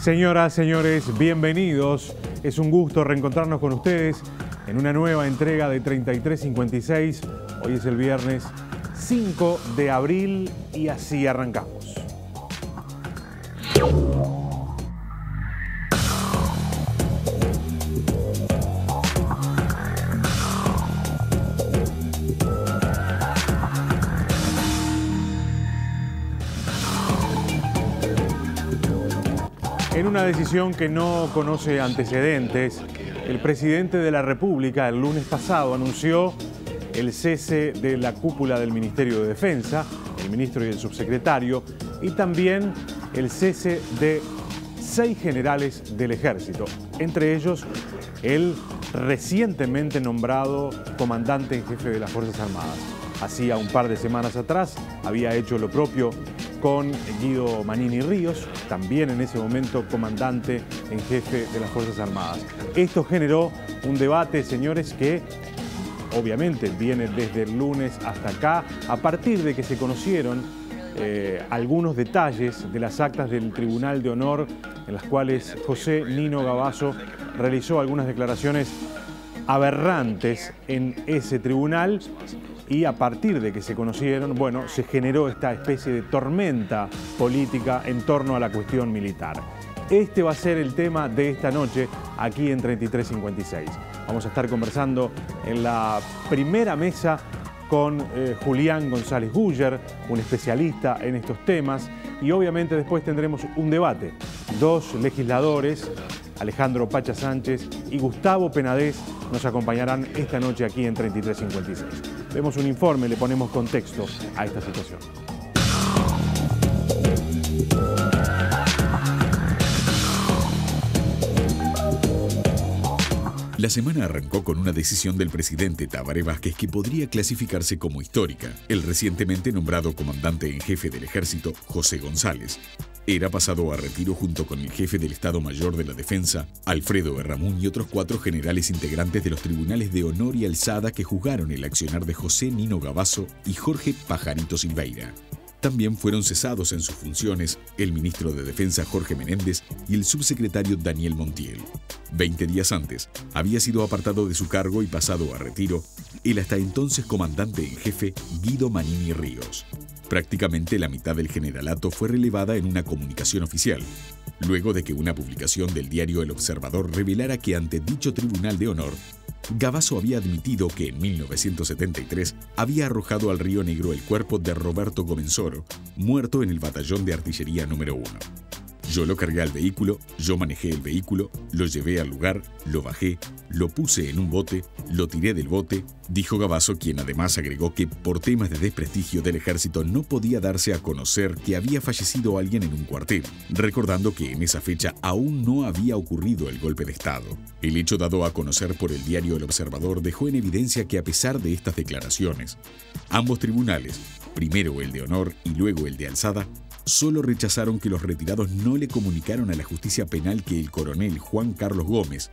Señoras, señores, bienvenidos. Es un gusto reencontrarnos con ustedes en una nueva entrega de 3356. Hoy es el viernes 5 de abril y así arrancamos. En una decisión que no conoce antecedentes, el presidente de la República el lunes pasado anunció el cese de la cúpula del Ministerio de Defensa, el ministro y el subsecretario, y también el cese de 6 generales del Ejército, entre ellos el recientemente nombrado comandante en jefe de las Fuerzas Armadas. Hacía un par de semanas atrás había hecho lo propio con Guido Manini Ríos, también en ese momento comandante en jefe de las Fuerzas Armadas. Esto generó un debate, señores, que obviamente viene desde el lunes hasta acá, a partir de que se conocieron algunos detalles de las actas del Tribunal de Honor en las cuales José Nino Gavazo realizó algunas declaraciones aberrantes en ese tribunal. Y a partir de que se conocieron, bueno, se generó esta especie de tormenta política en torno a la cuestión militar. Este va a ser el tema de esta noche aquí en 3356. Vamos a estar conversando en la primera mesa con Julián González Guller, un especialista en estos temas, y obviamente después tendremos un debate. 2 legisladores, Alejandro Pacha Sánchez y Gustavo Penadez, nos acompañarán esta noche aquí en 3356. Vemos un informe, le ponemos contexto a esta situación. La semana arrancó con una decisión del presidente Tabaré Vázquez que podría clasificarse como histórica. El recientemente nombrado comandante en jefe del Ejército, José González, era pasado a retiro junto con el jefe del Estado Mayor de la Defensa, Alfredo Erramún, y otros 4 generales integrantes de los tribunales de honor y alzada que juzgaron el accionar de José Nino Gavazo y Jorge Pajarito Silveira. También fueron cesados en sus funciones el ministro de Defensa Jorge Menéndez y el subsecretario Daniel Montiel. 20 días antes, había sido apartado de su cargo y pasado a retiro el hasta entonces comandante en jefe Guido Manini Ríos. Prácticamente la mitad del generalato fue relevada en una comunicación oficial, luego de que una publicación del diario El Observador revelara que ante dicho Tribunal de Honor, Gavazo había admitido que en 1973 había arrojado al Río Negro el cuerpo de Roberto Gomenzoro, muerto en el batallón de artillería número 1. Yo lo cargué al vehículo, yo manejé el vehículo, lo llevé al lugar, lo bajé, lo puse en un bote, lo tiré del bote, dijo Gavazo, quien además agregó que por temas de desprestigio del ejército no podía darse a conocer que había fallecido alguien en un cuartel, recordando que en esa fecha aún no había ocurrido el golpe de Estado. El hecho dado a conocer por el diario El Observador dejó en evidencia que a pesar de estas declaraciones, ambos tribunales, primero el de honor y luego el de alzada, solo rechazaron que los retirados no le comunicaron a la justicia penal que el coronel Juan Carlos Gómez,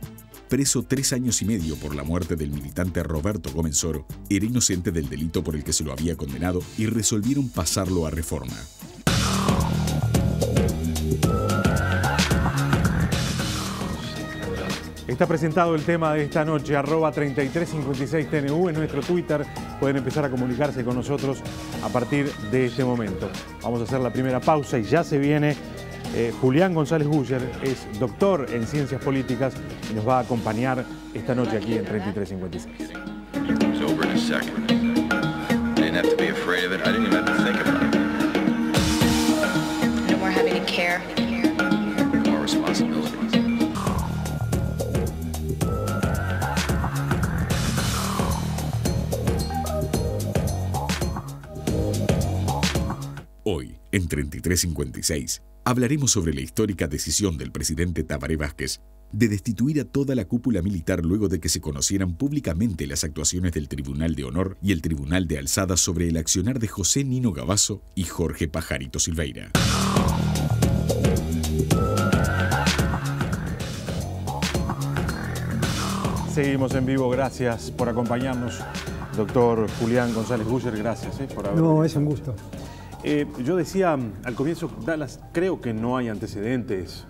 preso 3 años y medio por la muerte del militante Roberto Gomenzoro, era inocente del delito por el que se lo había condenado y resolvieron pasarlo a reforma. Está presentado el tema de esta noche, @3356TNU en nuestro Twitter. Pueden empezar a comunicarse con nosotros a partir de este momento. Vamos a hacer la primera pausa y ya se viene Julián González Guller, es doctor en Ciencias Políticas y nos va a acompañar esta noche aquí en 3356. Hoy, en 3356, hablaremos sobre la histórica decisión del presidente Tabaré Vázquez de destituir a toda la cúpula militar luego de que se conocieran públicamente las actuaciones del Tribunal de Honor y el Tribunal de Alzada sobre el accionar de José Nino Gavazo y Jorge Pajarito Silveira. Seguimos en vivo, gracias por acompañarnos. Doctor Julián González Guller, gracias por haber venido. No, es un gusto. Yo decía al comienzo, Dallas, creo que no hay antecedentes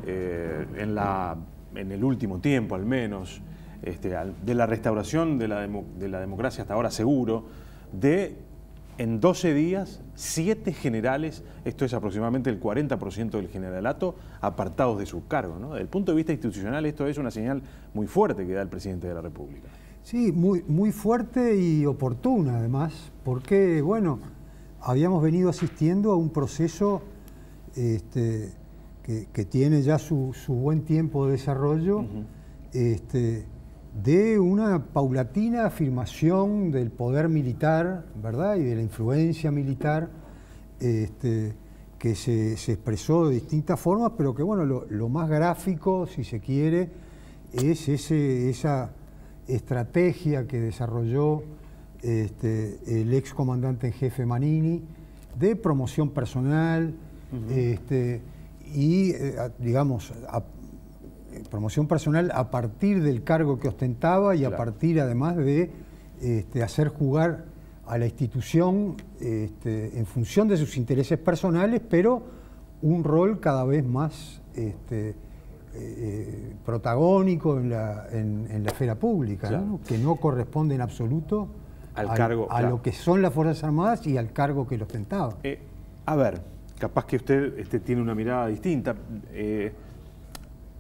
en el último tiempo al menos, de la restauración de la democracia hasta ahora seguro, en 12 días, 7 generales, esto es aproximadamente el 40% del generalato, apartados de sus cargos, ¿no? Desde el punto de vista institucional, esto es una señal muy fuerte que da el presidente de la República. Sí, muy fuerte y oportuna además, porque, bueno, habíamos venido asistiendo a un proceso que tiene ya su buen tiempo de desarrollo, de una paulatina afirmación del poder militar, ¿verdad?, y de la influencia militar, que se expresó de distintas formas, pero que, bueno, lo más gráfico, si se quiere, es esa estrategia que desarrolló el ex comandante en jefe Manini de promoción personal, digamos, promoción personal a partir del cargo que ostentaba y claro, a partir además de hacer jugar a la institución en función de sus intereses personales, pero un rol cada vez más protagónico en la esfera pública, claro, ¿no?, que no corresponde en absoluto a claro, lo que son las Fuerzas Armadas y al cargo que lo ostentaba. A ver, capaz que usted tiene una mirada distinta,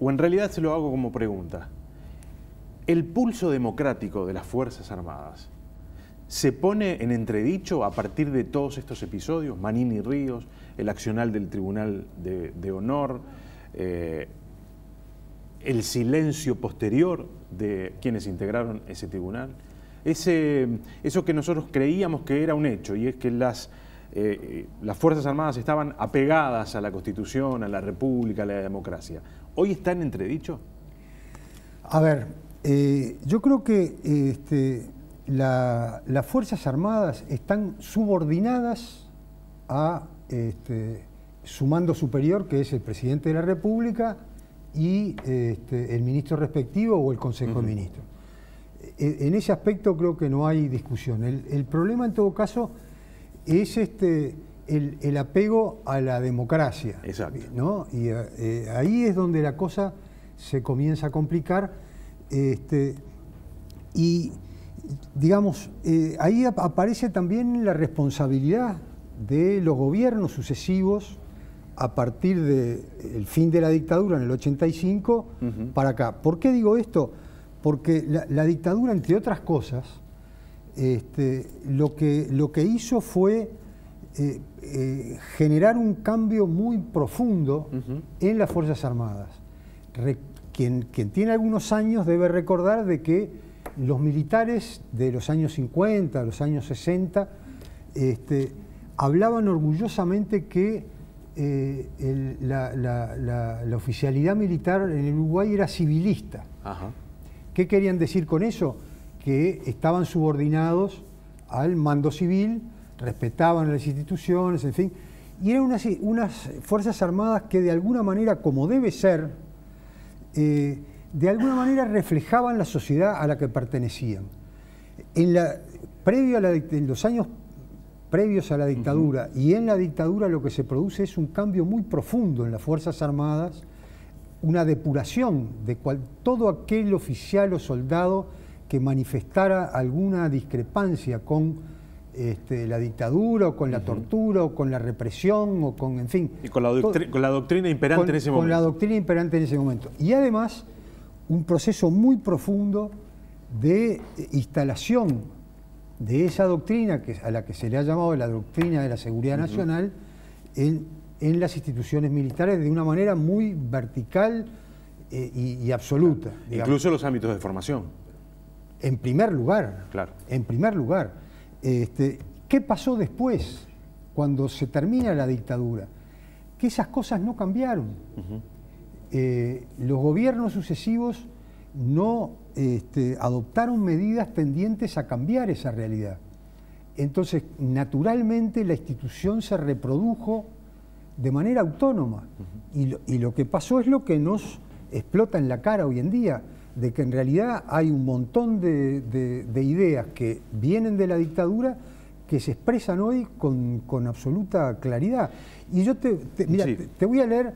o en realidad se lo hago como pregunta. ¿El pulso democrático de las Fuerzas Armadas se pone en entredicho a partir de todos estos episodios? Manini Ríos, el accional del Tribunal de Honor, el silencio posterior de quienes integraron ese tribunal. Eso que nosotros creíamos que era un hecho, y es que las Fuerzas Armadas estaban apegadas a la Constitución, a la República, a la democracia. ¿Hoy está en entredicho? A ver, yo creo que las Fuerzas Armadas están subordinadas a su mando superior, que es el presidente de la República y el ministro respectivo o el Consejo de Ministros. En ese aspecto creo que no hay discusión. El problema en todo caso es el apego a la democracia. Exacto. ¿No? Y ahí es donde la cosa se comienza a complicar. Y digamos, ahí aparece también la responsabilidad de los gobiernos sucesivos a partir del fin de la dictadura en el 85 para acá. ¿Por qué digo esto? Porque la dictadura, entre otras cosas, lo que hizo fue generar un cambio muy profundo en las Fuerzas Armadas. Quien tiene algunos años debe recordar de que los militares de los años 50, los años 60, hablaban orgullosamente que la oficialidad militar en el Uruguay era civilista. Ajá. ¿Qué querían decir con eso? Que estaban subordinados al mando civil, respetaban las instituciones, en fin, y eran unas Fuerzas Armadas que de alguna manera, como debe ser, de alguna manera reflejaban la sociedad a la que pertenecían. En los años previos a la dictadura y en la dictadura lo que se produce es un cambio muy profundo en las Fuerzas Armadas, una depuración de todo aquel oficial o soldado que manifestara alguna discrepancia con la dictadura o con la tortura o con la represión o con, en fin... Y con la doctrina imperante en ese momento. Con la doctrina imperante en ese momento. Y además, un proceso muy profundo de instalación de esa doctrina, a la que se le ha llamado la doctrina de la seguridad nacional, en las instituciones militares de una manera muy vertical y absoluta. Digamos. Incluso los ámbitos de formación. En primer lugar. Claro. En primer lugar. ¿Qué pasó después, cuando se termina la dictadura? Que esas cosas no cambiaron. Los gobiernos sucesivos no adoptaron medidas tendientes a cambiar esa realidad. Entonces, naturalmente, la institución se reprodujo de manera autónoma. Y lo que pasó es lo que nos explota en la cara hoy en día, de que en realidad hay un montón de ideas que vienen de la dictadura que se expresan hoy con absoluta claridad. Y yo te voy a leer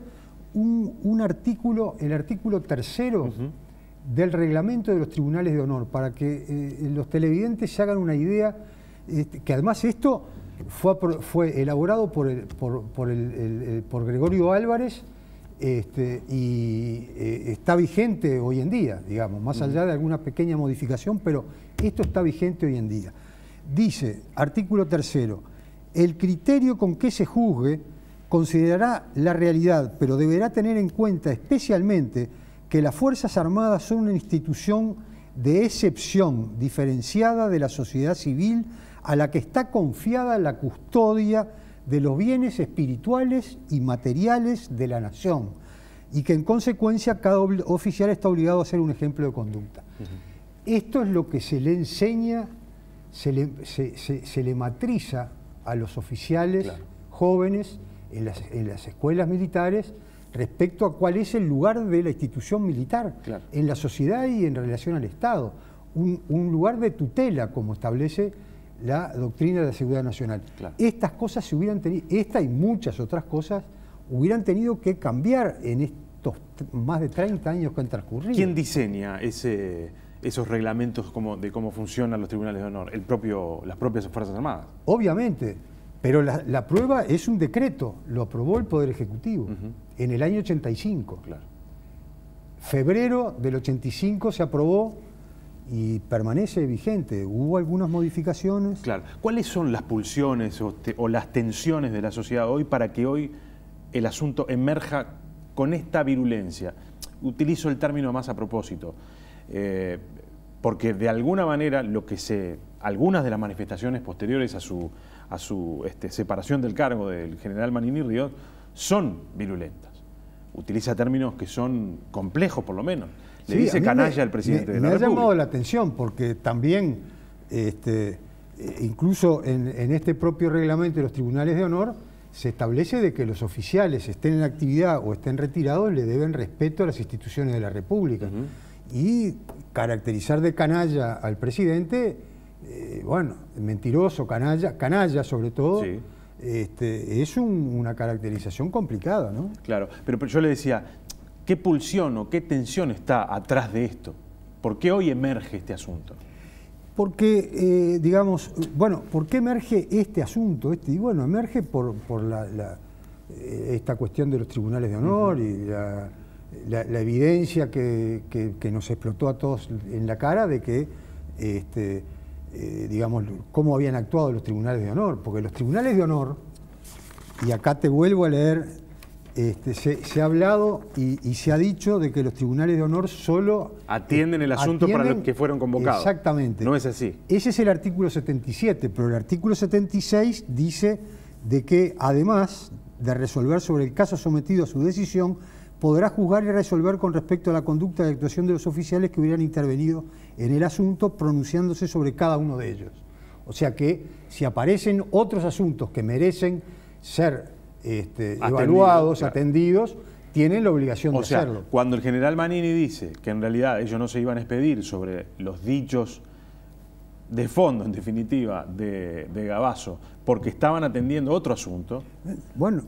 un artículo, el artículo 3º del reglamento de los tribunales de honor, para que los televidentes se hagan una idea, que además esto fue elaborado por Gregorio Álvarez, y está vigente hoy en día, digamos, más allá de alguna pequeña modificación, pero esto está vigente hoy en día. Dice, artículo 3º, el criterio con que se juzgue considerará la realidad, pero deberá tener en cuenta especialmente que las Fuerzas Armadas son una institución de excepción diferenciada de la sociedad civil a la que está confiada la custodia de los bienes espirituales y materiales de la nación, y que en consecuencia cada oficial está obligado a ser un ejemplo de conducta. Esto es lo que se le enseña, se le matriza a los oficiales jóvenes en las escuelas militares respecto a cuál es el lugar de la institución militar en la sociedad y en relación al Estado. Un lugar de tutela, como establece la doctrina de la seguridad nacional. Estas cosas se hubieran tenido, esta y muchas otras cosas, hubieran tenido que cambiar en estos más de 30 años que han transcurrido. ¿Quién diseña esos reglamentos de cómo funcionan los tribunales de honor? Las propias Fuerzas Armadas. Obviamente, pero la prueba es un decreto, lo aprobó el Poder Ejecutivo en el año 85. Febrero del 85 se aprobó y permanece vigente. Hubo algunas modificaciones. ¿Cuáles son las pulsiones o las tensiones de la sociedad hoy para que hoy el asunto emerja con esta virulencia? Utilizo el término más a propósito, porque de alguna manera algunas de las manifestaciones posteriores a su separación del cargo del general Manini Ríos son virulentas. Utiliza términos que son complejos, por lo menos. Le dice canalla al presidente de la República. Me ha llamado la atención porque también, incluso en este propio reglamento de los tribunales de honor, se establece de que los oficiales, estén en actividad o estén retirados, le deben respeto a las instituciones de la República. Y caracterizar de canalla al presidente, bueno, mentiroso, canalla sobre todo, es una caracterización complicada, ¿no? Claro, pero yo le decía, ¿qué pulsión o qué tensión está atrás de esto? ¿Por qué hoy emerge este asunto? Porque, digamos, bueno, ¿por qué emerge este asunto? Y bueno, emerge por esta cuestión de los tribunales de honor y la evidencia que nos explotó a todos en la cara de que, digamos, cómo habían actuado los tribunales de honor. Porque los tribunales de honor, y acá te vuelvo a leer, se ha hablado y se ha dicho de que los tribunales de honor solo atienden el asunto para los que fueron convocados. Exactamente. No es así. Ese es el artículo 77, pero el artículo 76 dice de que además de resolver sobre el caso sometido a su decisión, podrá juzgar y resolver con respecto a la conducta y actuación de los oficiales que hubieran intervenido en el asunto, pronunciándose sobre cada uno de ellos. O sea que si aparecen otros asuntos que merecen ser evaluados, atendidos, tienen la obligación de hacerlo. Cuando el general Manini dice que en realidad ellos no se iban a expedir sobre los dichos de fondo, en definitiva, de Gavazo, porque estaban atendiendo otro asunto, bueno,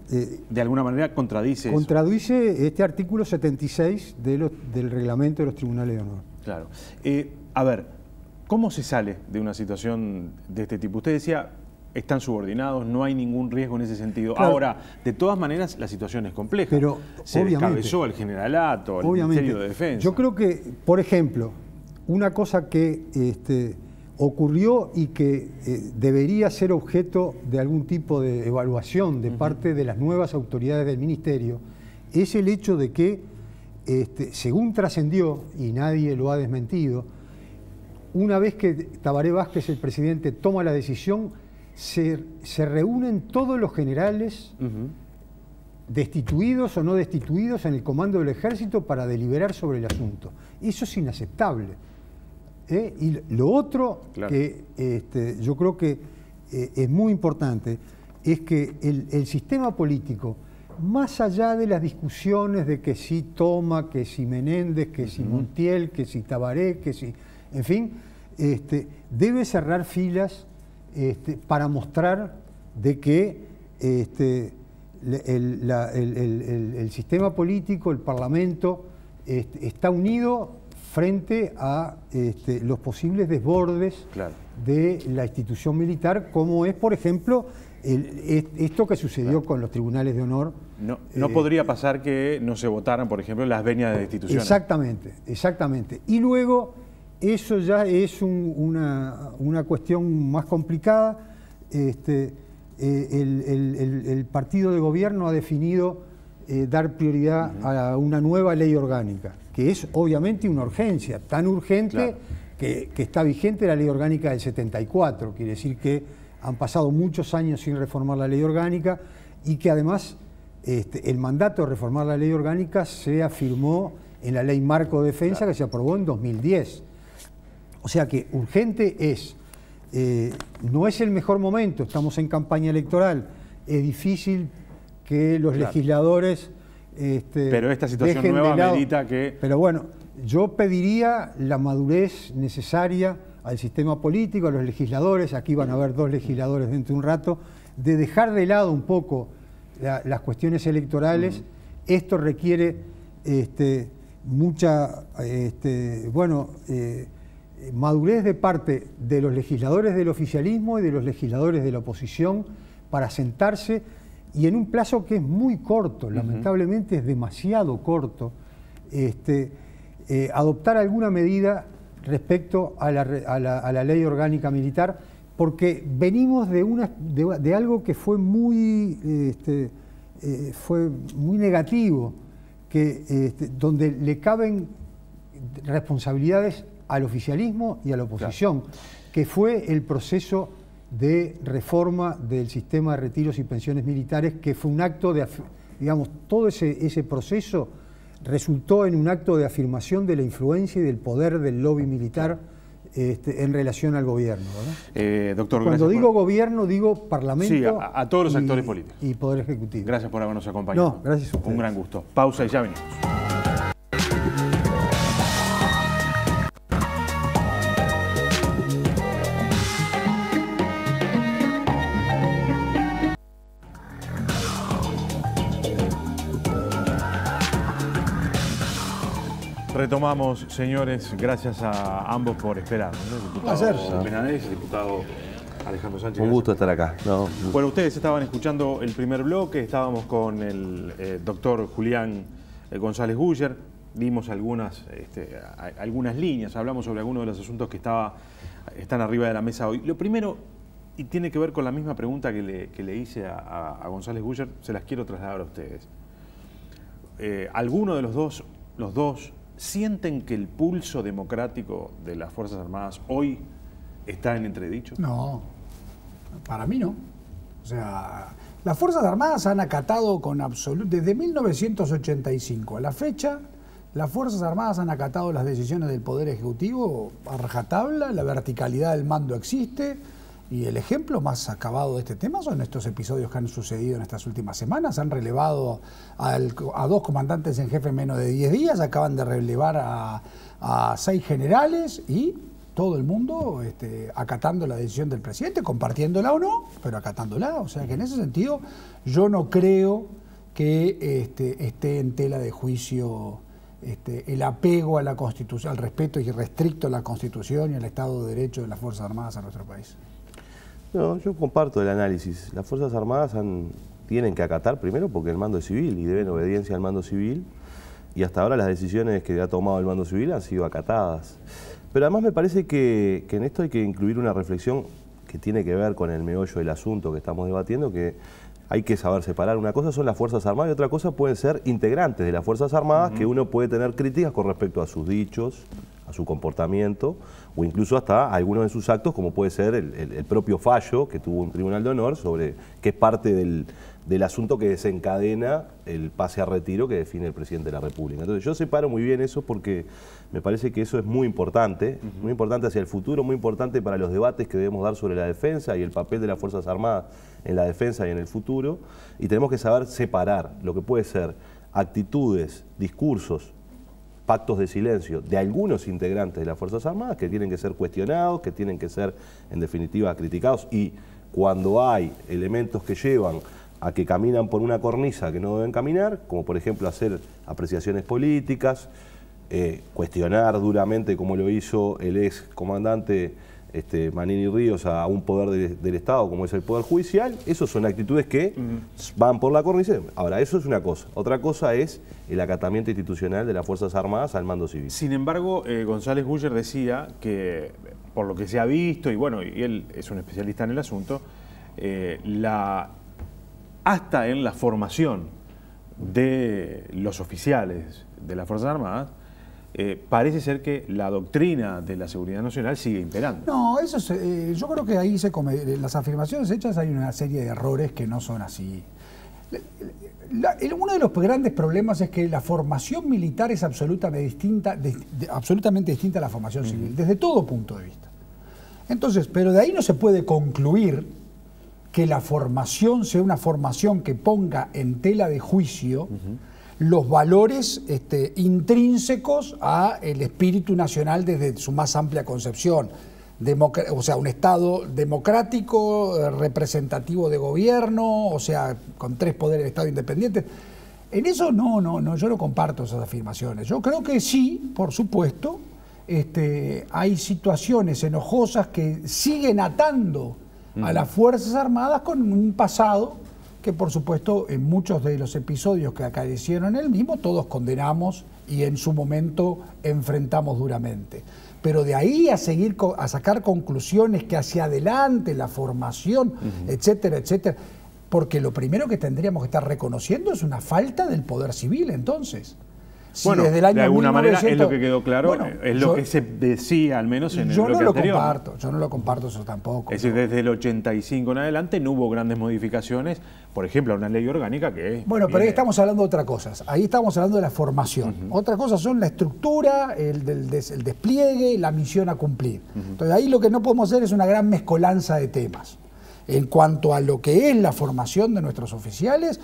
de alguna manera contradice eso. Este artículo 76 del reglamento de los tribunales de honor. Claro. A ver, ¿cómo se sale de una situación de este tipo? Usted decía, están subordinados, no hay ningún riesgo en ese sentido. Claro. Ahora, de todas maneras, la situación es compleja. Pero, se descabezó el generalato, el Ministerio de Defensa. Yo creo que, por ejemplo, una cosa que ocurrió y que debería ser objeto de algún tipo de evaluación de parte de las nuevas autoridades del Ministerio, es el hecho de que, según trascendió, y nadie lo ha desmentido, una vez que Tabaré Vázquez, el presidente, toma la decisión, se reúnen todos los generales, destituidos o no destituidos, en el comando del ejército para deliberar sobre el asunto. Eso es inaceptable. Y lo otro que yo creo que es muy importante es que el sistema político, más allá de las discusiones de que si Toma, que si Menéndez, que si Montiel, que si Tabaré, que si... En fin, debe cerrar filas para mostrar de que el sistema político, el Parlamento, está unido frente a los posibles desbordes de la institución militar, como es, por ejemplo, esto que sucedió con los tribunales de honor. No podría pasar que no se votaran, por ejemplo, las venias de destitución. Exactamente, exactamente. Y luego, eso ya es una cuestión más complicada. El partido de gobierno ha definido dar prioridad a una nueva ley orgánica, que es obviamente una urgencia, tan urgente que está vigente la ley orgánica del 74, quiere decir que han pasado muchos años sin reformar la ley orgánica y que además el mandato de reformar la ley orgánica se afirmó en la ley Marco de Defensa que se aprobó en 2010. O sea que urgente es. No es el mejor momento, estamos en campaña electoral, es difícil que los legisladores pero esta situación nueva medita que... Pero bueno, yo pediría la madurez necesaria al sistema político, a los legisladores, aquí van a haber 2 legisladores dentro de un rato, de dejar de lado un poco las cuestiones electorales. Esto requiere mucha madurez de parte de los legisladores del oficialismo y de los legisladores de la oposición para sentarse y en un plazo que es muy corto, lamentablemente es demasiado corto, adoptar alguna medida respecto a la ley orgánica militar, porque venimos de algo que fue muy negativo, donde le caben responsabilidades al oficialismo y a la oposición, que fue el proceso de reforma del sistema de retiros y pensiones militares, que fue un acto de, digamos, todo ese proceso resultó en un acto de afirmación de la influencia y del poder del lobby militar en relación al gobierno, ¿verdad? Doctor, cuando digo gobierno, digo Parlamento. Sí, a todos los actores políticos. Y Poder Ejecutivo. Gracias por habernos acompañado. No, gracias a ustedes. Un gran gusto. Pausa y ya venimos. Retomamos, señores, gracias a ambos por esperar. Un placer. Penades, diputado Alejandro Sánchez. Un gusto estar acá. Bueno, ustedes estaban escuchando el primer bloque, estábamos con el doctor Julián González Guller, vimos algunas líneas, hablamos sobre algunos de los asuntos que están arriba de la mesa hoy. Lo primero, y tiene que ver con la misma pregunta que le hice a González Guller, se las quiero trasladar a ustedes. ¿Alguno de los dos sienten que el pulso democrático de las Fuerzas Armadas hoy está en entredicho? No, para mí no. O sea, las Fuerzas Armadas han acatado con desde 1985 a la fecha, las Fuerzas Armadas han acatado las decisiones del Poder Ejecutivo a rajatabla, la verticalidad del mando existe. Y el ejemplo más acabado de este tema son estos episodios que han sucedido en estas últimas semanas. Han relevado a 2 comandantes en jefe en menos de 10 días, acaban de relevar a 6 generales y todo el mundo acatando la decisión del presidente, compartiéndola o no, pero acatándola. O sea que en ese sentido yo no creo que esté en tela de juicio el apego a la Constitución, al respeto irrestricto a la Constitución y al Estado de Derecho de las Fuerzas Armadas en nuestro país. No, yo comparto el análisis. Las Fuerzas Armadas tienen que acatar primero porque el mando es civil y deben obediencia al mando civil, y hasta ahora las decisiones que ha tomado el mando civil han sido acatadas. Pero además me parece que en esto hay que incluir una reflexión que tiene que ver con el meollo del asunto que estamos debatiendo, que hay que saber separar. Una cosa son las Fuerzas Armadas y otra cosa pueden ser integrantes de las Fuerzas Armadas, que uno puede tener críticas con respecto a sus dichos, a su comportamiento, o incluso hasta algunos de sus actos, como puede ser el propio fallo que tuvo un tribunal de honor sobre qué es parte del asunto que desencadena el pase a retiro que define el presidente de la República. Entonces yo separo muy bien eso porque me parece que eso es muy importante hacia el futuro, muy importante para los debates que debemos dar sobre la defensa y el papel de las Fuerzas Armadas en la defensa y en el futuro, y tenemos que saber separar lo que puede ser actitudes, discursos, pactos de silencio de algunos integrantes de las Fuerzas Armadas que tienen que ser cuestionados, que tienen que ser en definitiva criticados, y cuando hay elementos que llevan a que caminan por una cornisa que no deben caminar, como por ejemplo hacer apreciaciones políticas, cuestionar duramente, como lo hizo el ex comandante Manini Ríos, a un poder del Estado como es el Poder Judicial. Esas son actitudes que van por la cornisa. Ahora, eso es una cosa. Otra cosa es el acatamiento institucional de las Fuerzas Armadas al mando civil. Sin embargo, González Guller decía que, por lo que se ha visto, y bueno, y él es un especialista en el asunto, hasta en la formación de los oficiales de las Fuerzas Armadas, parece ser que la doctrina de la seguridad nacional sigue imperando. No, eso yo creo que ahí las afirmaciones hechas, hay una serie de errores que no son así. Uno de los grandes problemas es que la formación militar es absolutamente distinta a la formación civil, desde todo punto de vista. Entonces, pero de ahí no se puede concluir que la formación sea una formación que ponga en tela de juicio los valores intrínsecos al espíritu nacional desde su más amplia concepción. O sea, un Estado democrático, representativo de gobierno, o sea, con 3 poderes de Estado independientes. En eso no, yo no comparto esas afirmaciones. Yo creo que sí, por supuesto, hay situaciones enojosas que siguen atando a las Fuerzas Armadas con un pasado que, por supuesto, en muchos de los episodios que acaecieron en el mismo, todos condenamos y en su momento enfrentamos duramente. Pero de ahí a sacar conclusiones que hacia adelante, la formación, etcétera, etcétera, porque lo primero que tendríamos que estar reconociendo es una falta del poder civil, entonces. Si bueno, desde el año de alguna 1900, manera es lo que quedó claro, bueno, es lo que se decía al menos en el bloque anterior. Yo no lo comparto eso tampoco. Es decir, desde el 85 en adelante no hubo grandes modificaciones, por ejemplo, a una ley orgánica que... Bueno, pero ahí estamos hablando de otra cosa. Ahí estamos hablando de la formación. Otra cosa son la estructura, el despliegue, la misión a cumplir. Entonces ahí lo que no podemos hacer es una gran mezcolanza de temas. En cuanto a lo que es la formación de nuestros oficiales,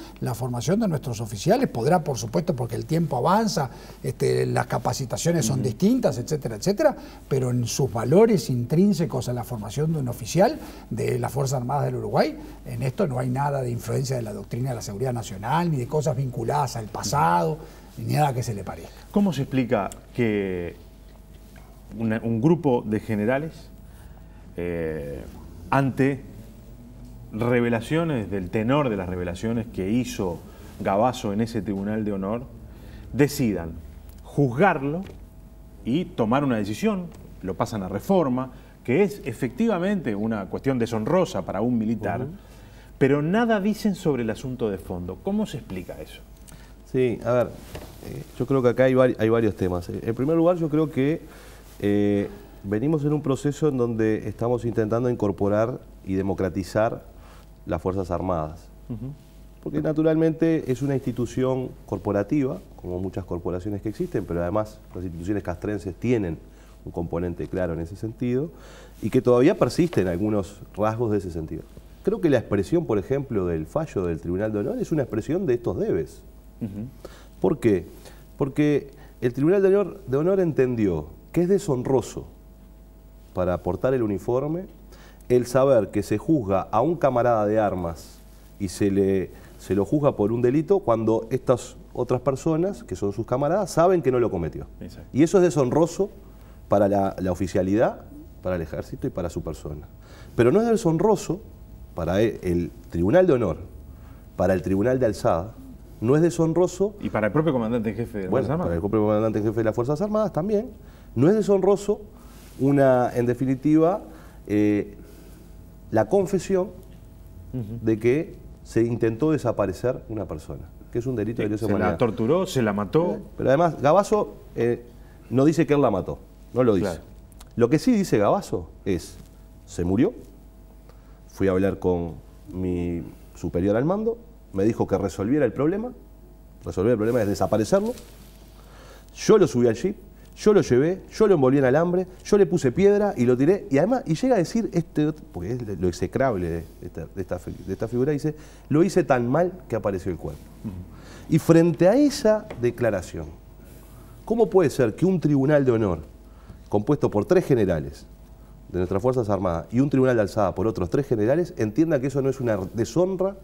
podrá, por supuesto, porque el tiempo avanza, las capacitaciones son distintas, etcétera, etcétera, pero en sus valores intrínsecos a la formación de un oficial de las Fuerzas Armadas del Uruguay, en esto no hay nada de influencia de la doctrina de la seguridad nacional, ni de cosas vinculadas al pasado, ni nada que se le parezca. ¿Cómo se explica que un grupo de generales, ante revelaciones, del tenor de las revelaciones que hizo Gavazo en ese Tribunal de Honor, decidan juzgarlo y tomar una decisión, lo pasan a reforma, que es efectivamente una cuestión deshonrosa para un militar, pero nada dicen sobre el asunto de fondo? ¿Cómo se explica eso? Sí, a ver, yo creo que acá hay varios temas. En primer lugar, yo creo que venimos en un proceso en donde estamos intentando incorporar y democratizar las Fuerzas Armadas. Porque naturalmente es una institución corporativa, como muchas corporaciones que existen, pero además las instituciones castrenses tienen un componente claro en ese sentido, y que todavía persisten algunos rasgos de ese sentido. Creo que la expresión, por ejemplo, del fallo del Tribunal de Honor es una expresión de estos debes. ¿Por qué? Porque el Tribunal de Honor entendió que es deshonroso para portar el uniforme el saber que se juzga a un camarada de armas y se lo juzga por un delito cuando estas otras personas, que son sus camaradas, saben que no lo cometió. Exacto. Y eso es deshonroso para la oficialidad, para el ejército y para su persona. Pero no es deshonroso para el Tribunal de Honor, para el Tribunal de Alzada, no es deshonroso... Y para el propio comandante en jefe de las Fuerzas Armadas. Para el propio comandante en jefe de las Fuerzas Armadas también. No es deshonroso en definitiva, la confesión de que se intentó desaparecer una persona, que es un delito de lesa humanidad. Se la torturó, se la mató. Pero además, Gavazo no dice que él la mató, no lo dice. Claro. Lo que sí dice Gavazo es, se murió, fui a hablar con mi superior al mando, me dijo que resolviera el problema es desaparecerlo, yo lo subí al jeep, yo lo llevé, yo lo envolví en alambre, yo le puse piedra y lo tiré, y además, y llega a decir, porque es lo execrable de esta figura, dice, lo hice tan mal que apareció el cuerpo. Y frente a esa declaración, ¿cómo puede ser que un tribunal de honor, compuesto por 3 generales de nuestras Fuerzas Armadas y un tribunal de alzada por otros 3 generales, entienda que eso no es una deshonra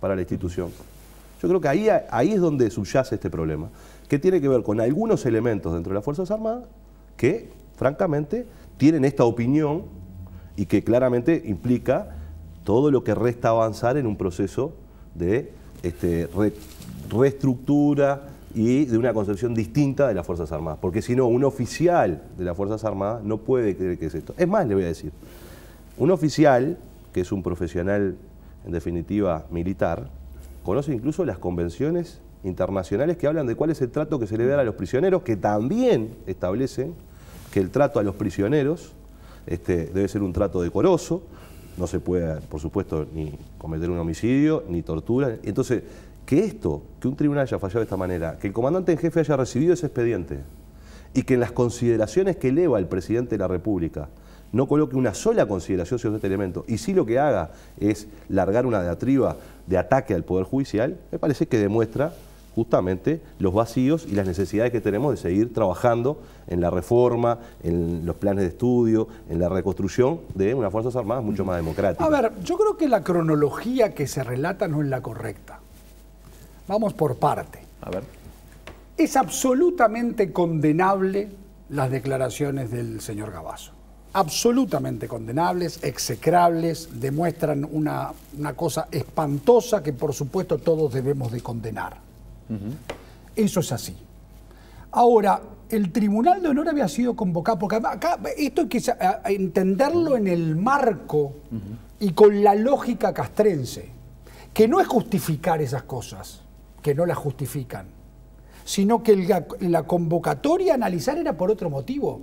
para la institución. Yo creo que ahí es donde subyace este problema, que tiene que ver con algunos elementos dentro de las Fuerzas Armadas que, francamente, tienen esta opinión y que claramente implica todo lo que resta avanzar en un proceso de reestructura y de una concepción distinta de las Fuerzas Armadas. Porque si no, un oficial de las Fuerzas Armadas no puede creer que es esto. Es más, le voy a decir, un oficial, que es un profesional, en definitiva, militar, conoce incluso las convenciones internacionales que hablan de cuál es el trato que se le da a los prisioneros, que también establecen que el trato a los prisioneros debe ser un trato decoroso, no se puede, por supuesto, ni cometer un homicidio, ni tortura. Entonces, que un tribunal haya fallado de esta manera, que el comandante en jefe haya recibido ese expediente y que en las consideraciones que eleva el presidente de la República no coloque una sola consideración sobre este elemento y sí lo que haga es largar una diatriba de ataque al Poder Judicial, me parece que demuestra justamente los vacíos y las necesidades que tenemos de seguir trabajando en la reforma, en los planes de estudio, en la reconstrucción de unas Fuerzas Armadas mucho más democráticas. A ver, yo creo que la cronología que se relata no es la correcta. Vamos por parte. A ver. Es absolutamente condenable las declaraciones del señor Gavazo. Absolutamente condenables, execrables, demuestran una cosa espantosa que por supuesto todos debemos de condenar. Eso es así. Ahora, el Tribunal de Honor había sido convocado, porque acá esto hay que entenderlo en el marco y con la lógica castrense, que no es justificar esas cosas, que no las justifican, sino que la convocatoria a analizar era por otro motivo.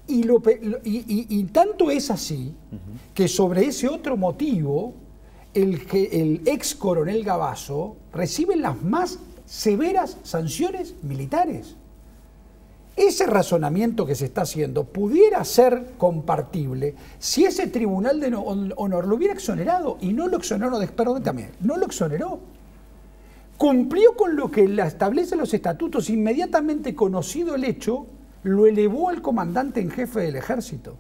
Y tanto es así que sobre ese otro motivo el ex coronel Gavazo recibe las más severas sanciones militares. Ese razonamiento que se está haciendo pudiera ser compartible si ese Tribunal de Honor lo hubiera exonerado, y no lo exoneró, perdón, también, no lo exoneró. Cumplió con lo que establecen los estatutos, inmediatamente conocido el hecho, lo elevó al comandante en jefe del ejército.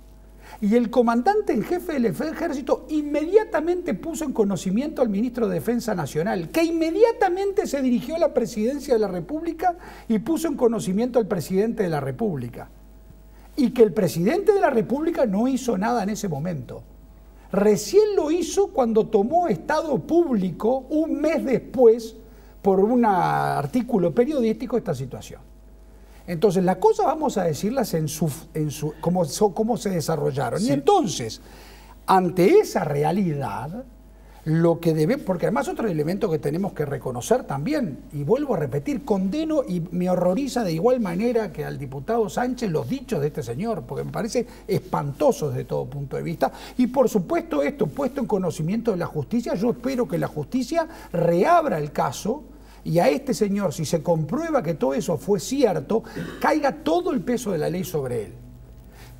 Y el comandante en jefe del ejército inmediatamente puso en conocimiento al ministro de Defensa Nacional, que inmediatamente se dirigió a la presidencia de la República y puso en conocimiento al presidente de la República. Y que el presidente de la República no hizo nada en ese momento. Recién lo hizo cuando tomó estado público, un mes después, por un artículo periodístico, esta situación. Entonces, las cosas vamos a decirlas cómo se desarrollaron. Sí. Y entonces, ante esa realidad, lo que porque además otro elemento que tenemos que reconocer también, y vuelvo a repetir, condeno y me horroriza de igual manera que al diputado Sánchez los dichos de este señor, porque me parece espantoso desde todo punto de vista, y por supuesto esto puesto en conocimiento de la justicia, yo espero que la justicia reabra el caso, y a este señor, si se comprueba que todo eso fue cierto, caiga todo el peso de la ley sobre él.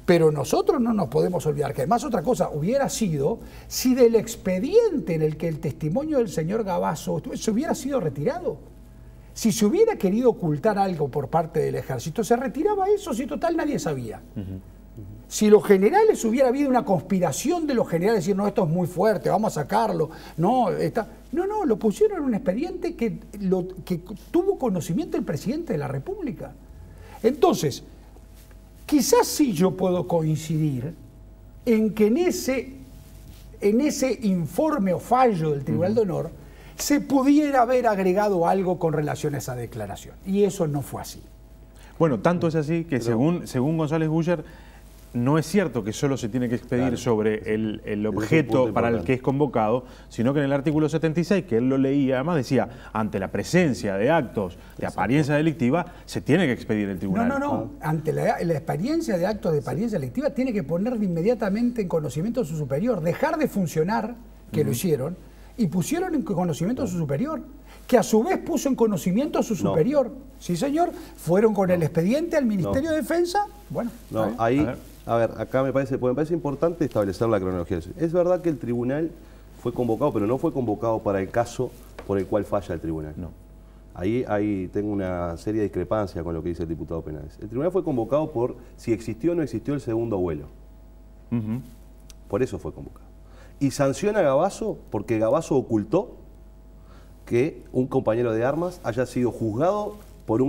Pero nosotros no nos podemos olvidar que además otra cosa hubiera sido si del expediente en el que el testimonio del señor Gavazo se hubiera sido retirado. Si se hubiera querido ocultar algo por parte del ejército, se retiraba eso, si total nadie sabía. Si los generales hubiera habido una conspiración de los generales, decir, no, esto es muy fuerte, vamos a sacarlo, no, lo pusieron en un expediente que tuvo conocimiento el presidente de la República. Entonces, quizás sí yo puedo coincidir en que en ese informe o fallo del Tribunal de Honor se pudiera haber agregado algo con relación a esa declaración, y eso no fue así. Bueno, tanto es así que según González Buller, no es cierto que solo se tiene que expedir sobre el objeto para el que es convocado, sino que en el artículo 76, que él lo leía, además decía, ante la presencia de actos de apariencia delictiva, se tiene que expedir el tribunal. No. Ante la experiencia de actos de apariencia delictiva, tiene que poner inmediatamente en conocimiento de su superior, dejar de funcionar, que lo hicieron, y pusieron en conocimiento de su superior, que a su vez puso en conocimiento a su superior. Sí, señor, fueron con el expediente al Ministerio de Defensa. Bueno, a ver, acá me parece importante establecer la cronología. Es verdad que el tribunal fue convocado, pero no fue convocado para el caso por el cual falla el tribunal. No. Ahí tengo una seria discrepancia con lo que dice el diputado Penades. El tribunal fue convocado por si existió o no existió el segundo vuelo. Por eso fue convocado. Y sanciona a Gavazo porque Gavazo ocultó que un compañero de armas haya sido juzgado por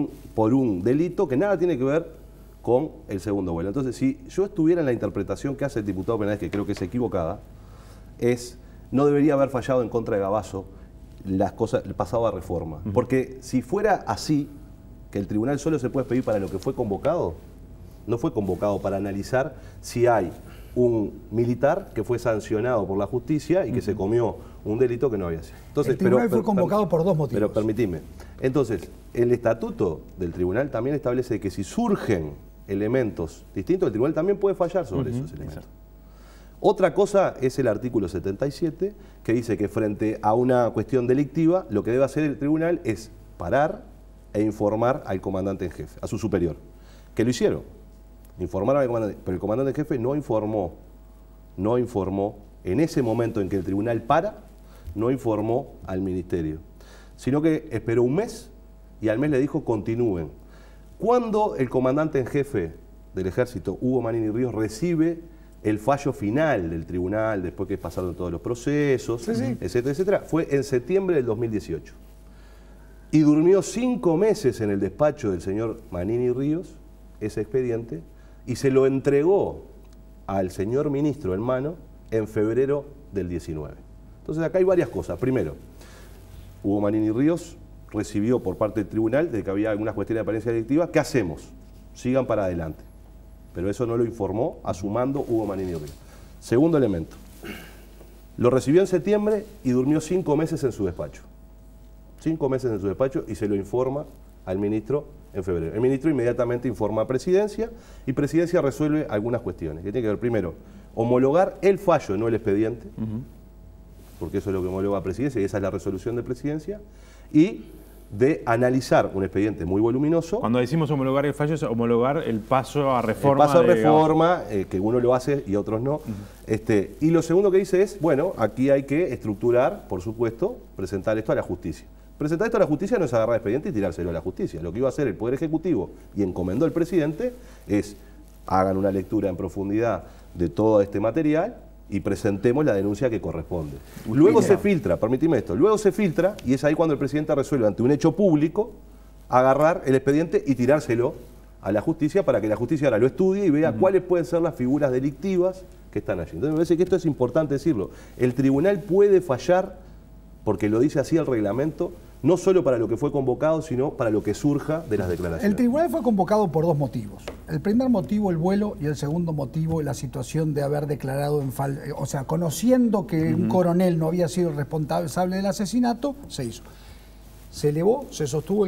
un delito que nada tiene que ver con el segundo vuelo. Entonces, si yo estuviera en la interpretación que hace el diputado Penades, que creo que es equivocada, no debería haber fallado en contra de Gabazo las cosas, el pasado a reforma. Porque si fuera así, que el tribunal solo se puede pedir para lo que fue convocado, no fue convocado para analizar si hay un militar que fue sancionado por la justicia y que se comió un delito que no había sido. Entonces, el tribunal fue convocado por dos motivos. Pero permitime. Entonces, el estatuto del tribunal también establece que si surgen elementos distintos, el tribunal también puede fallar sobre esos elementos. Exacto. Otra cosa es el artículo 77, que dice que frente a una cuestión delictiva, lo que debe hacer el tribunal es parar e informar al comandante en jefe, a su superior. Que lo hicieron. Informaron al comandante, pero el comandante en jefe no informó en ese momento en que el tribunal para, no informó al ministerio, sino que esperó un mes y al mes le dijo continúen. Cuando el comandante en jefe del ejército, Hugo Manini Ríos, recibe el fallo final del tribunal, después que pasaron todos los procesos, etcétera, etcétera, fue en septiembre del 2018. Y durmió 5 meses en el despacho del señor Manini Ríos, ese expediente, y se lo entregó al señor ministro en mano en febrero del 19. Entonces acá hay varias cosas. Primero, Hugo Manini Ríos recibió por parte del tribunal de que había algunas cuestiones de apariencia delictiva. ¿Qué hacemos? Sigan para adelante. Pero eso no lo informó a su mando Hugo Manini Ríos. Segundo elemento. Lo recibió en septiembre y durmió 5 meses en su despacho. 5 meses en su despacho y se lo informa al ministro en febrero. El ministro inmediatamente informa a Presidencia y Presidencia resuelve algunas cuestiones. Que tiene que ver, primero, homologar el fallo, no el expediente, porque eso es lo que homologa a Presidencia y esa es la resolución de Presidencia, y de analizar un expediente muy voluminoso. Cuando decimos homologar el fallo, es homologar el paso a reforma. El paso a reforma, que uno lo hace y otros no. Y lo segundo que dice es, bueno, aquí hay que estructurar, por supuesto, presentar esto a la justicia. Presentar esto a la justicia no es agarrar el expediente y tirárselo a la justicia. Lo que iba a hacer el Poder Ejecutivo y encomendó el presidente es hagan una lectura en profundidad de todo este material y presentemos la denuncia que corresponde. Luego se filtra, permíteme esto, luego se filtra y es ahí cuando el presidente resuelve ante un hecho público agarrar el expediente y tirárselo a la justicia para que la justicia ahora lo estudie y vea cuáles pueden ser las figuras delictivas que están allí. Entonces me parece que esto es importante decirlo. El tribunal puede fallar, porque lo dice así el reglamento, no solo para lo que fue convocado, sino para lo que surja de las declaraciones. El tribunal fue convocado por dos motivos. El primer motivo, el vuelo, y el segundo motivo, la situación de haber declarado en falta, o sea, conociendo que un coronel no había sido responsable del asesinato, se hizo. Se elevó, se sostuvo,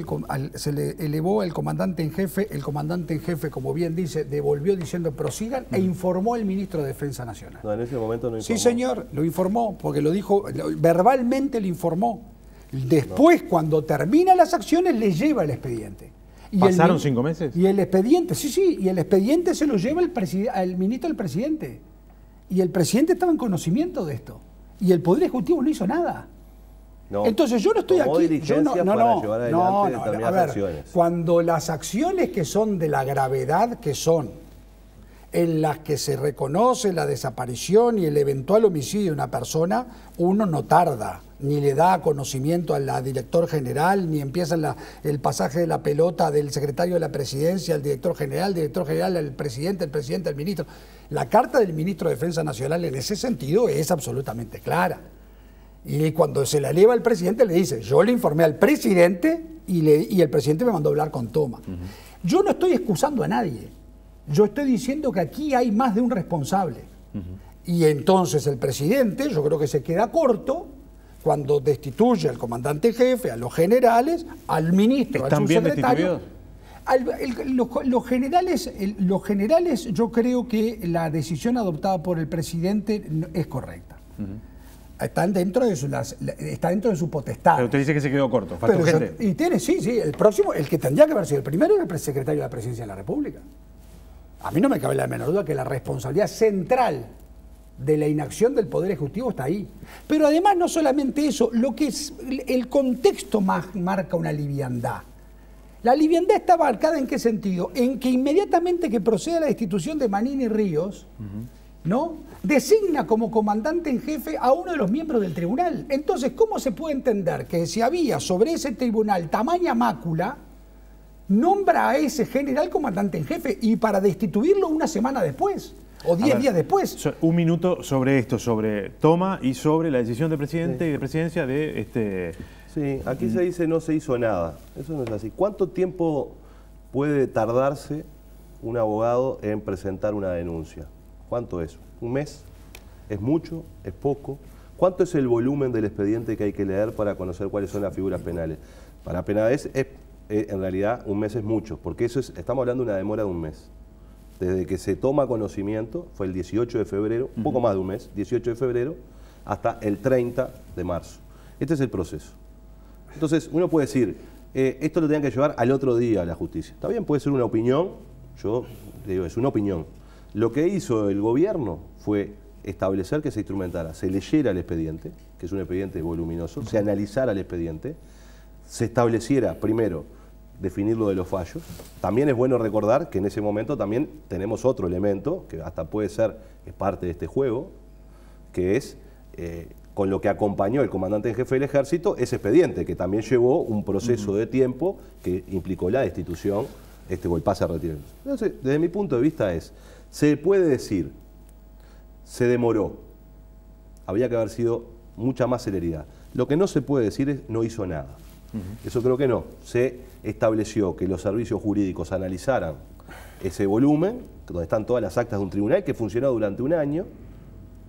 se le elevó el comandante en jefe, como bien dice, devolvió diciendo prosigan e informó al ministro de Defensa Nacional. No, en ese momento no informó. Sí, señor, lo informó, porque lo dijo, verbalmente lo informó. Después, cuando termina las acciones, le lleva el expediente. Y ¿pasaron 5 meses? Y el expediente, y el expediente se lo lleva al ministro del presidente. Y el presidente estaba en conocimiento de esto. Y el Poder Ejecutivo no hizo nada. No, entonces yo no estoy aquí. Yo a ver, acciones. Cuando las acciones que son de la gravedad que son, en las que se reconoce la desaparición y el eventual homicidio de una persona, uno no tarda, ni le da conocimiento al director general, ni empieza el pasaje de la pelota del secretario de la presidencia al director general al presidente, el presidente al ministro. La carta del ministro de Defensa Nacional en ese sentido es absolutamente clara. Y cuando se la eleva al presidente le dice, yo le informé al presidente y el presidente me mandó a hablar con toma. Yo no estoy excusando a nadie. Yo estoy diciendo que aquí hay más de un responsable. Y entonces el presidente, yo creo que se queda corto cuando destituye al comandante jefe, a los generales, al ministro, al subsecretario. Los generales, yo creo que la decisión adoptada por el presidente es correcta. Están dentro de su potestad. Pero usted dice que se quedó corto. ¿Faltó gente? Y tiene, sí, el próximo, el que tendría que haber sido el primero era el secretario de la Presidencia de la República. A mí no me cabe la menor duda que la responsabilidad central de la inacción del Poder Ejecutivo está ahí. Pero además no solamente eso, lo que es el contexto marca una liviandad. La liviandad está marcada ¿en qué sentido? En que inmediatamente que procede la destitución de Manini Ríos, ¿no? Designa como comandante en jefe a uno de los miembros del tribunal. Entonces, ¿cómo se puede entender que si había sobre ese tribunal tamaña mácula, nombra a ese general comandante en jefe y para destituirlo una semana después o 10 días después? Un minuto sobre esto, sobre toma y sobre la decisión del presidente y de presidencia de este... Sí, aquí se dice no se hizo nada. Eso no es así. ¿Cuánto tiempo puede tardarse un abogado en presentar una denuncia? ¿Cuánto es? ¿Un mes? ¿Es mucho? ¿Es poco? ¿Cuánto es el volumen del expediente que hay que leer para conocer cuáles son las figuras penales? Para penales, en realidad, un mes es mucho, porque estamos hablando de una demora de un mes. Desde que se toma conocimiento, fue el 18 de febrero, un poco más de un mes, 18 de febrero, hasta el 30 de marzo. Este es el proceso. Entonces, uno puede decir, esto lo tenían que llevar al otro día a la justicia. Está bien, puede ser una opinión, yo digo, es una opinión. Lo que hizo el gobierno fue establecer que se instrumentara, se leyera el expediente, que es un expediente voluminoso, se analizara el expediente, se estableciera, primero, definir lo de los fallos. También es bueno recordar que en ese momento también tenemos otro elemento, que hasta puede ser parte de este juego, que es con lo que acompañó el comandante en jefe del ejército, ese expediente, que también llevó un proceso de tiempo que implicó la destitución o el pase a retiro. Entonces, desde mi punto de vista se puede decir, se demoró, habría que haber sido mucha más celeridad. Lo que no se puede decir es no hizo nada. Eso creo que no. Se estableció que los servicios jurídicos analizaran ese volumen, donde están todas las actas de un tribunal que funcionó durante un año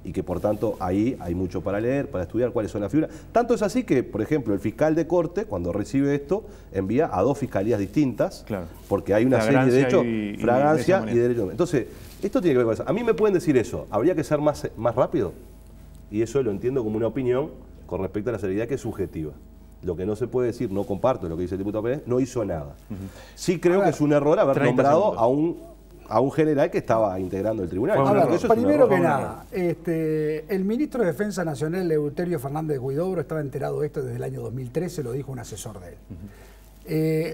y que por tanto ahí hay mucho para leer, para estudiar cuáles son las figuras. Tanto es así que, por ejemplo, el fiscal de corte, cuando recibe esto, envía a 2 fiscalías distintas, claro, porque hay una serie de hechos, fragancia y derecho. Entonces, esto tiene que ver con eso. A mí me pueden decir eso, habría que ser más rápido, y eso lo entiendo como una opinión con respecto a la celeridad que es subjetiva. Lo que no se puede decir, no comparto lo que dice el diputado Pérez, no hizo nada. Sí creo que es un error haber nombrado a un general que estaba integrando el tribunal. Primero que nada, el ministro de Defensa Nacional, Eleuterio Fernández Huidobro, estaba enterado de esto desde el año 2013, lo dijo un asesor de él.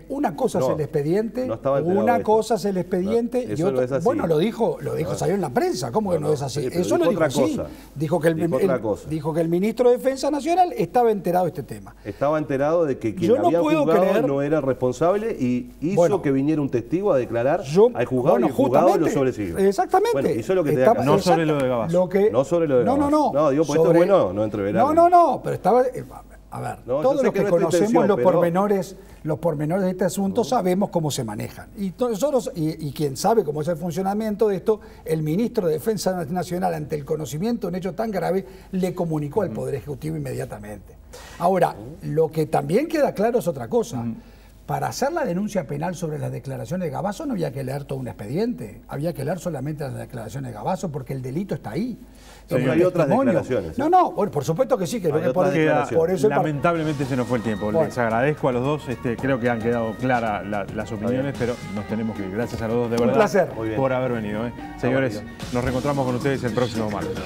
Una cosa es el expediente, una cosa es el expediente y otra, no es así. Bueno, lo dijo, salió en la prensa, ¿cómo que no es así? Eso lo dijo así. Dijo que el ministro de Defensa Nacional estaba enterado de este tema. Estaba enterado de que quien había juzgado no era responsable y hizo que viniera un testigo a declarar al juzgado y el juzgado lo sobresiguió. Exactamente. Bueno, hizo lo que tenía que hacer. No sobre lo de Gabazo. No sobre lo de Gabazo. No, digo, pues esto es bueno, no entreverar. No, pero estaba... A ver, todos los que conocemos los pormenores de este asunto sabemos cómo se manejan. Y nosotros, y quien sabe cómo es el funcionamiento de esto, el ministro de Defensa Nacional, ante el conocimiento de un hecho tan grave, le comunicó al Poder Ejecutivo inmediatamente. Ahora, lo que también queda claro es otra cosa. Para hacer la denuncia penal sobre las declaraciones de Gabazo no había que leer todo un expediente, había que leer solamente las declaraciones de Gabazo porque el delito está ahí. Pero hay otras declaraciones. No, por supuesto que sí. Que por eso lamentablemente se nos fue el tiempo. Les agradezco a los dos, creo que han quedado claras las opiniones, pero nos tenemos que ir. Gracias a los dos de verdad. Un placer. Por haber venido. Señores, nos reencontramos con ustedes el próximo martes.